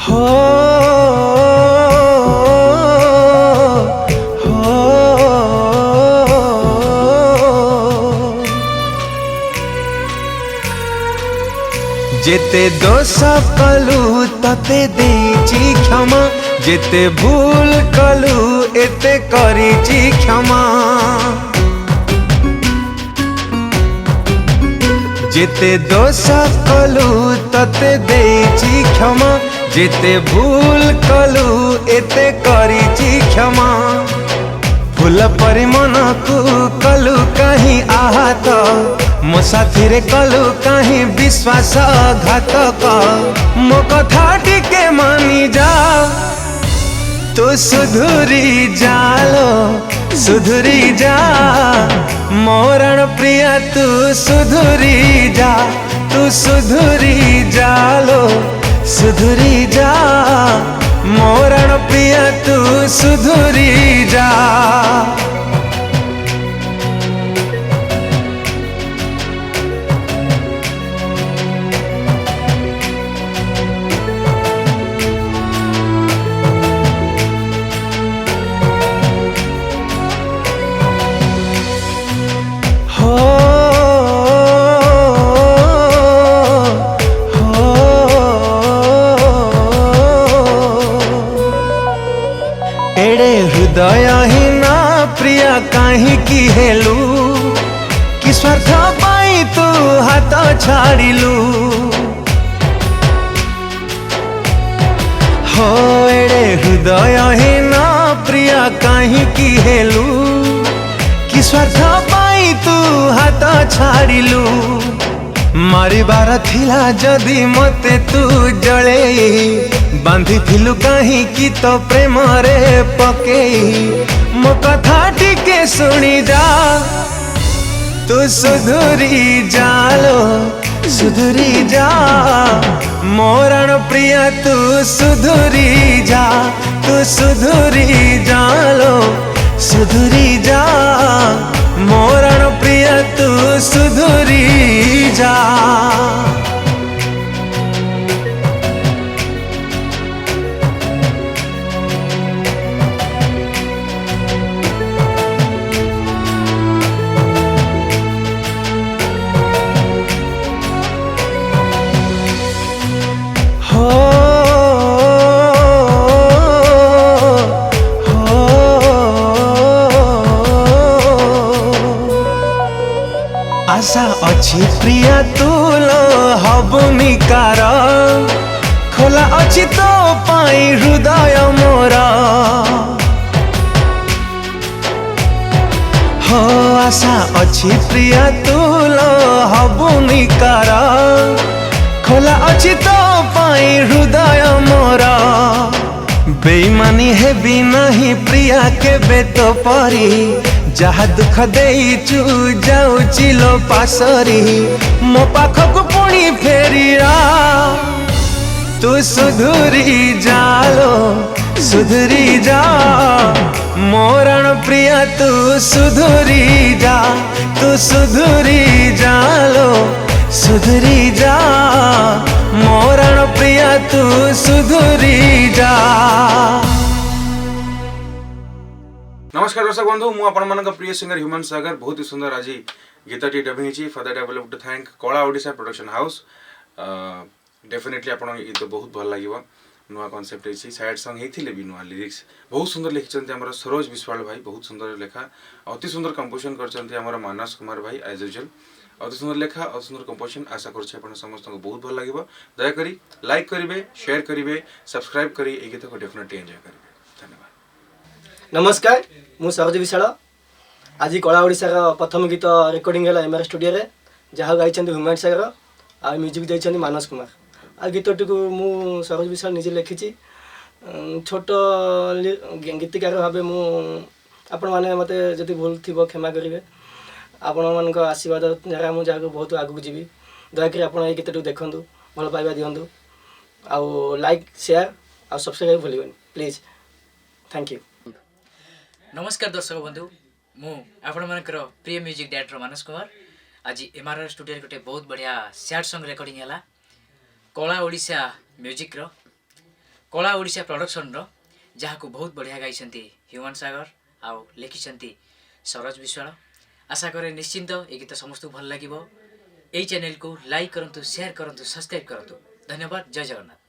हो हो जेते दोष कलु तते देची क्षमा जेते भूल कलु एते करिची क्षमा जेते दोष कलु तते देची क्षमा जेते भूल कलु एते करिची क्षमा फूल परि मन को कलु कहीं आहत मो साथी रे कलु कहीं विश्वासघातक मो कथा टिके मानी जा तू सुधुरी जालो सुधुरी जा मोरण प्रिया तू सुधुरी जा तू सुधुरी जालो सुधुरी जा मोरण प्रिया तू सुधुरी जा हृदयहीन प्रिया कहीं की हेलु कि स्वार्थ पाई तू हाथ छाड़िलु हो एड़े हृदयहीन प्रिया कहीं की हेलु कि स्वार्थ पाई तू हाथ छाड़िलु मारिबार थिला जदि मते तू जले बांधी थिलु कहीं की तो प्रेम रे पकेई मो कथा टिके सुनी जा तू सुधुरी जालो सुधुरी जा मोरण प्रिया तू सुधुरी जा तू सुधुरी जालो सुधुरी जा मोरण प्रिया तू सुधुरी जा आशा अच्छी प्रिया तुलो हबुनी कार खोला अच्छी तो पाई हृदय मोरा हो आशा अच्छी प्रिया तुलो हबुनी कार खोला अच्छी तो पाई हृदय मोरा बेईमानी है भी नहीं प्रिया के बेतो परी जहा दुख देचु जाऊची लो पासरी मो पाखक पुणी फेरिया तू सुधुरी जालो सुधुरी जा मोरण प्रिया तू सुधुरी जा तू सुधुरी जालो सुधुरी जा मोरण प्रिया तू सुधुरी जा। नमस्कार दर्शक बंधु मु आपण प्रिय सिंगर ह्यूमन सागर बहुत ही सुंदर आज गीतटी dubbing for that I would like to thank Kala Odisha production house definitely आपण गीत बहुत भल लागिवो नुआ कांसेप्ट है सैड सॉन्ग हेथिले भी नुआ लिरिक्स बहुत सुंदर लिखिचंत हमर सरोज विश्वाल भाई बहुत सुंदर लेखा अति सुंदर कंपोजिशन करचंत हमर मानस कुमार भाई एज यूजुअल अति सुंदर लेखा अति सुंदर कंपोजिशन आशा करछि आपण समस्त को बहुत भल लागिवो दया करी लाइक करिवे शेयर करिवे सब्सक्राइब करी ए गीत को डेफिनेटली एंजॉय करिवे धन्यवाद। नमस्कार मु सरोज विशाल आज कला ओडिशार प्रथम गीत रेकर्डिंग है एमआर स्टूडियो रे जहाँ गाई ह्यूमन सागर आ म्यूजिक देइछन्ती मानस कुमार आ गीतटी को मु सरोज विशाल निजे लिखी छोट गीतिकार भाव मु आपण मैंने मत जदि भूल थी क्षमा करेंगे आपण मान आशीर्वाद जरा मुझे बहुत आगू जी दयाकोरी आप गीत देखूँ भल पाइबा दिंतु आउ लाइक शेयर आ सब्सक्राइब भूलिबनी प्लीज थैंक यू। नमस्कार दर्शक बंधु मु आपण मानकर प्रिय म्यूजिक डायरेक्टर मानस कुमार आज एमआरआर स्टूडियो गोटे बहुत बढ़िया सैड सॉन्ग रेकर्डिंग है कला ओडिशा म्यूजिक रो कला ओडिशा प्रोडक्शन रो जहाँ बहुत बढ़िया गाई ह्यूमन सागर आउ लिखिं सरोज विश्वाल। आशा करे निश्चिंत ये गीत समस्त भल लगे। यही चैनल को लाइक करंतु, शेयर करंतु, सब्सक्राइब करंतु। धन्यवाद। जय जगन्नाथ।